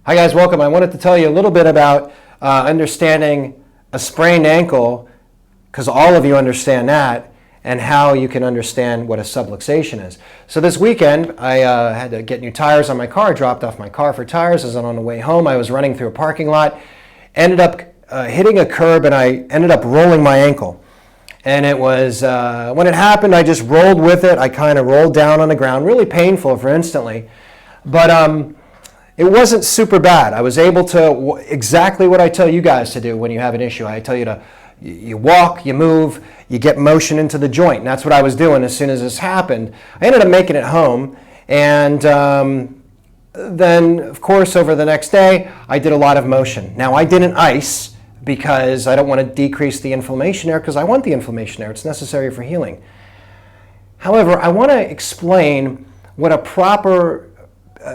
Hi guys, welcome. I wanted to tell you a little bit about understanding a sprained ankle, because all of you understand that, and how you can understand what a subluxation is. So this weekend, I had to get new tires on my car, dropped off my car for tires. As on the way home, I was running through a parking lot, ended up hitting a curb, and I ended up rolling my ankle. And it was, when it happened, I just rolled with it. I kind of rolled down on the ground, really painful for instantly. But it wasn't super bad. I was able to, exactly what I tell you guys to do when you have an issue. I tell you to, you walk, you move, you get motion into the joint. And that's what I was doing as soon as this happened. I ended up making it home. And then, of course, over the next day, I did a lot of motion. Now, I didn't ice because I don't want to decrease the inflammation there, because I want the inflammation there. It's necessary for healing. However, I want to explain what a proper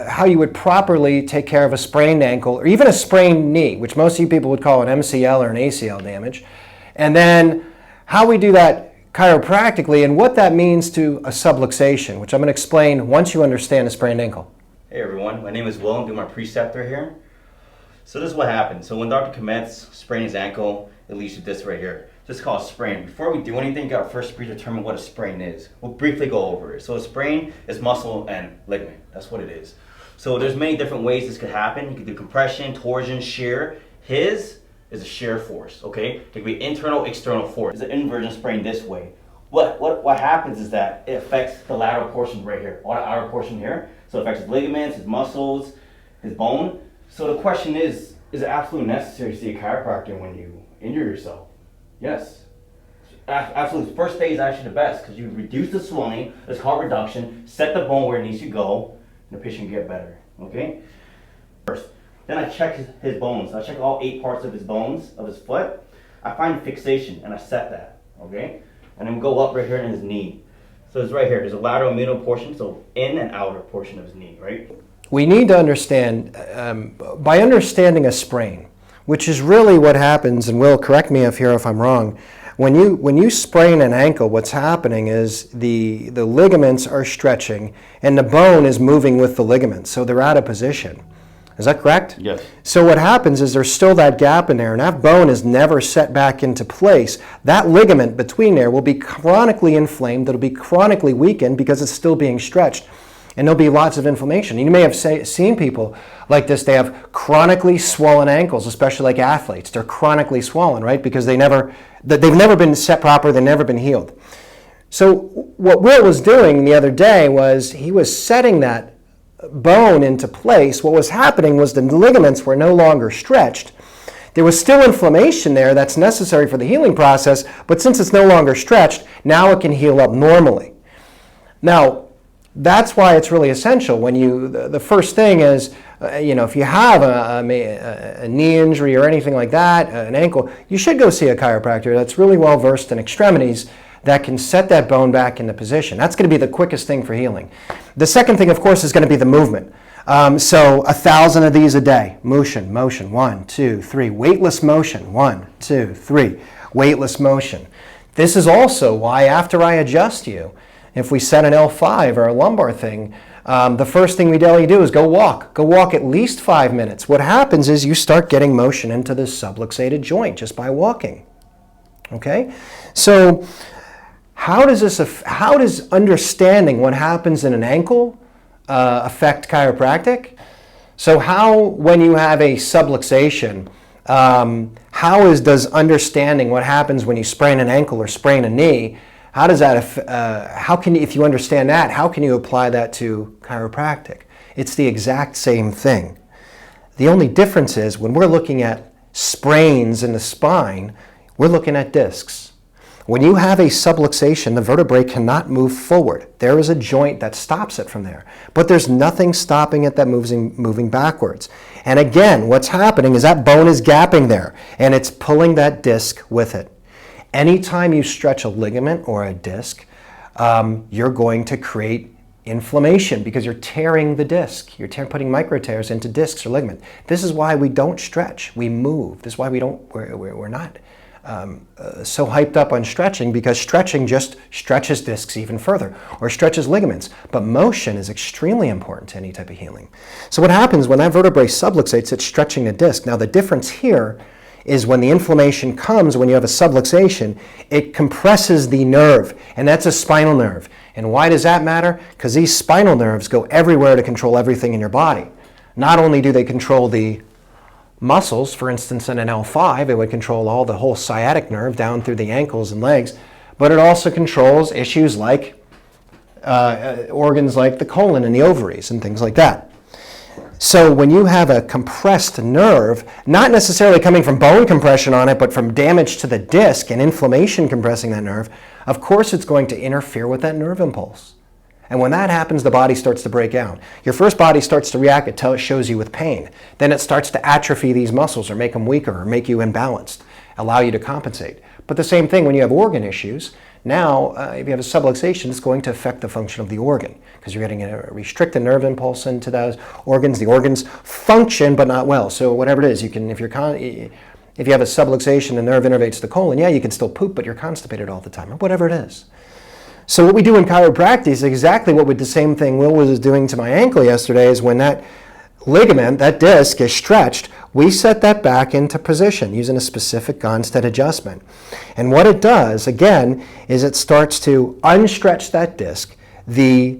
how you would properly take care of a sprained ankle or even a sprained knee, which most of you people would call an MCL or an ACL damage, and then how we do that chiropractically and what that means to a subluxation, which I'm going to explain once you understand a sprained ankle. Hey everyone, my name is Will. I'm doing my preceptor here. So this is what happened. So when Dr. Kometz sprained his ankle, it leads to this right here. This is called a sprain. Before we do anything, you got to first predetermine what a sprain is. We'll briefly go over it. So a sprain is muscle and ligament. That's what it is. So there's many different ways this could happen. You can do compression, torsion, shear. His is a shear force, okay? It could be internal, external force. It's an inversion sprain this way. What happens is that it affects the lateral portion right here, or the outer portion here. So it affects his ligaments, his muscles, his bone. So the question is it absolutely necessary to see a chiropractor when you injure yourself? Yes. Absolutely. First day is actually the best because you reduce the swelling, it's called reduction, set the bone where it needs to go, and the patient can get better. Okay? First. Then I check his bones. I check all 8 parts of his bones, of his foot. I find fixation and I set that. Okay? And then we go up right here in his knee. So it's right here. There's a lateral and medial portion, so in and outer portion of his knee, right? We need to understand, by understanding a sprain, which is really what happens, and Will, correct me if I'm wrong, when you sprain an ankle, what's happening is the ligaments are stretching and the bone is moving with the ligaments, so they're out of position. Is that correct? Yes. So what happens is there's still that gap in there, and that bone is never set back into place. That ligament between there will be chronically inflamed, it'll be chronically weakened because it's still being stretched. And there'll be lots of inflammation. You may have seen people like this. They have chronically swollen ankles, especially like athletes. They're chronically swollen, right? Because they've never been set proper, they've never been healed. So what Will was doing the other day was he was setting that bone into place. What was happening was the ligaments were no longer stretched. There was still inflammation there that's necessary for the healing process, but since it's no longer stretched, now it can heal up normally. Now, that's why it's really essential when the first thing is, if you have a knee injury or anything like that, an ankle, you should go see a chiropractor that's really well versed in extremities that can set that bone back into position. That's going to be the quickest thing for healing. The second thing, of course, is going to be the movement. So 1,000 of these a day. Motion, 1, 2, 3. Weightless motion, 1, 2, 3. Weightless motion. This is also why after I adjust you, if we set an L5 or a lumbar thing, the first thing we tell you to do is go walk. Go walk at least 5 minutes. What happens is you start getting motion into this subluxated joint just by walking. Okay? So how does understanding what happens in an ankle affect chiropractic? So when you have a subluxation, does understanding what happens when you sprain an ankle or sprain a knee, how does that, if you understand that, how can you apply that to chiropractic? It's the exact same thing. The only difference is when we're looking at sprains in the spine, we're looking at discs. When you have a subluxation, the vertebrae cannot move forward. There is a joint that stops it from there. But there's nothing stopping it that moving backwards. And again, what's happening is that bone is gapping there, and it's pulling that disc with it. Anytime you stretch a ligament or a disc, you're going to create inflammation because you're tearing the disc. You're putting micro tears into discs or ligament. This is why we don't stretch. We move. This is why we're not so hyped up on stretching because stretching just stretches discs even further or stretches ligaments. But motion is extremely important to any type of healing. So what happens when that vertebrae subluxates, it's stretching the disc. Now the difference here is when the inflammation comes, when you have a subluxation, it compresses the nerve, and that's a spinal nerve. And why does that matter? Because these spinal nerves go everywhere to control everything in your body. Not only do they control the muscles, for instance, in an L5, it would control the whole sciatic nerve down through the ankles and legs, but it also controls issues like organs like the colon and the ovaries and things like that. So when you have a compressed nerve, not necessarily coming from bone compression on it, but from damage to the disc and inflammation compressing that nerve, of course it's going to interfere with that nerve impulse. And when that happens, the body starts to break down. Your first body starts to react until it shows you with pain. Then it starts to atrophy these muscles or make them weaker or make you imbalanced, allow you to compensate. But the same thing when you have organ issues. Now, if you have a subluxation, it's going to affect the function of the organ because you're getting a restricted nerve impulse into those organs. The organs function but not well. So whatever it is, you can, if you have a subluxation, the nerve innervates the colon, yeah, you can still poop, but you're constipated all the time or whatever it is. So what we do in chiropractic is exactly what the same thing Will was doing to my ankle yesterday is when that ligament, that disc is stretched, we set that back into position using a specific Gonstead adjustment. And what it does, again, is it starts to unstretch that disc. The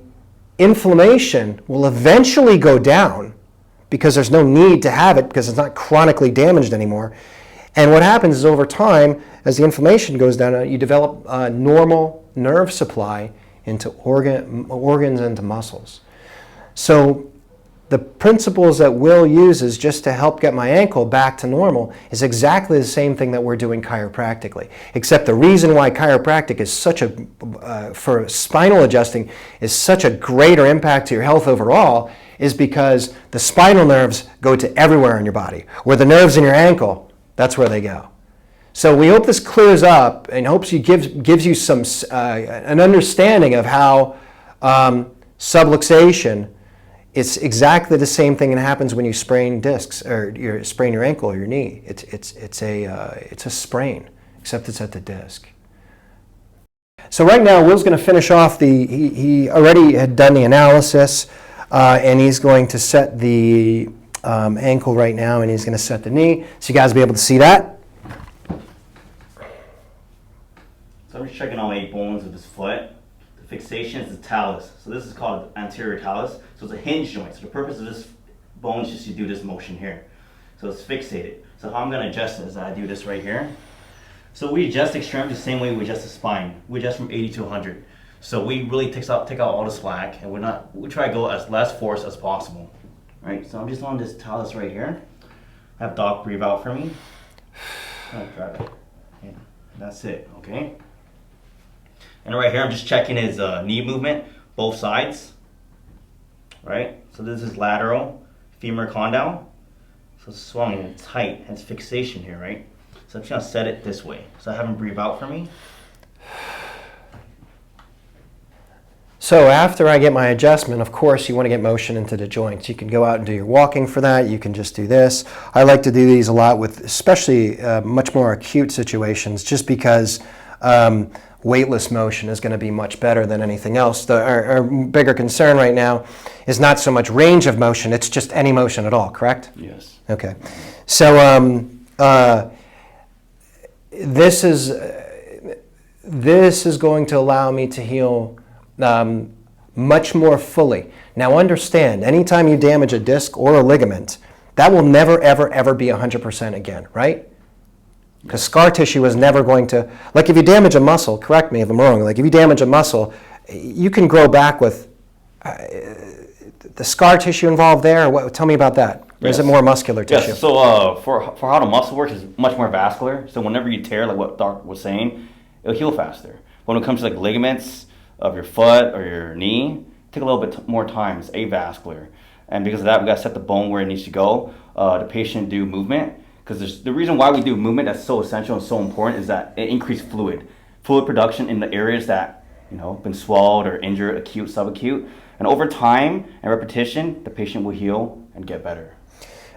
inflammation will eventually go down because there's no need to have it because it's not chronically damaged anymore. And what happens is over time, as the inflammation goes down, you develop a normal nerve supply into organs and to muscles. So the principles that Will uses just to help get my ankle back to normal is exactly the same thing that we're doing chiropractically. Except the reason why chiropractic is such a, for spinal adjusting, is such a greater impact to your health overall is because the spinal nerves go to everywhere in your body. Where the nerves in your ankle, that's where they go. So we hope this clears up and hopes you gives you some an understanding of how subluxation. It's exactly the same thing that happens when you sprain discs or you sprain your ankle or your knee. It's a sprain, except it's at the disc. So right now, Will's going to finish off he already had done the analysis, and he's going to set the ankle right now, and he's going to set the knee. So you guys will be able to see that. So I'm just checking all 8 bones of his foot. The fixation is the talus. So this is called anterior talus. So it's a hinge joint. So the purpose of this bone is just to do this motion here. So it's fixated. So how I'm going to adjust it is I do this right here. So we adjust extremity the same way we adjust the spine. We adjust from 80 to 100. So we really take out all the slack, and we try to go as less force as possible. Right? So I'm just on this talus right here. Have Doc breathe out for me. I'll drive it. Yeah, that's it. Okay. And right here, I'm just checking his knee movement, both sides. Right? So this is lateral, femur condyle. So it's swung and tight, and it's fixation here, right? So I'm just gonna set it this way. So have him breathe out for me. So after I get my adjustment, of course, you want to get motion into the joints. You can go out and do your walking for that. You can just do this. I like to do these a lot with especially much more acute situations just because weightless motion is going to be much better than anything else. Our bigger concern right now is not so much range of motion, it's just any motion at all, correct? Yes. Okay. So this is going to allow me to heal much more fully. Now understand, anytime you damage a disc or a ligament, that will never, ever, ever be 100% again, right? Because scar tissue is never going to, like if you damage a muscle, correct me if I'm wrong, like if you damage a muscle, you can grow back with the scar tissue involved there. Tell me about that. Or is it more muscular tissue? Yes, so for how the muscle works is much more vascular. So whenever you tear, like what Doc was saying, it'll heal faster. When it comes to like ligaments of your foot or your knee, take a little bit more time. It's avascular. And because of that, we got to set the bone where it needs to go. The patient do movement. Because the reason why we do movement that's so essential and so important is that it increases fluid production in the areas that been swallowed or injured, acute, subacute, and over time and repetition, the patient will heal and get better.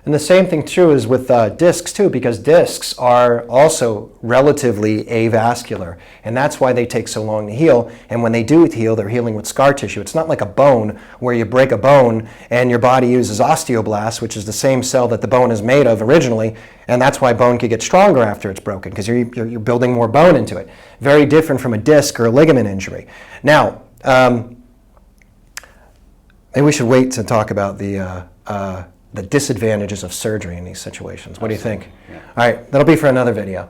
And the same thing true is with discs too, because discs are also relatively avascular, and that's why they take so long to heal. And when they do heal, they're healing with scar tissue. It's not like a bone where you break a bone and your body uses osteoblasts, which is the same cell that the bone is made of originally, and that's why bone could get stronger after it's broken, because you're building more bone into it. Very different from a disc or a ligament injury. Now, maybe we should wait to talk about the disadvantages of surgery in these situations. What do you think? Yeah. All right, that'll be for another video.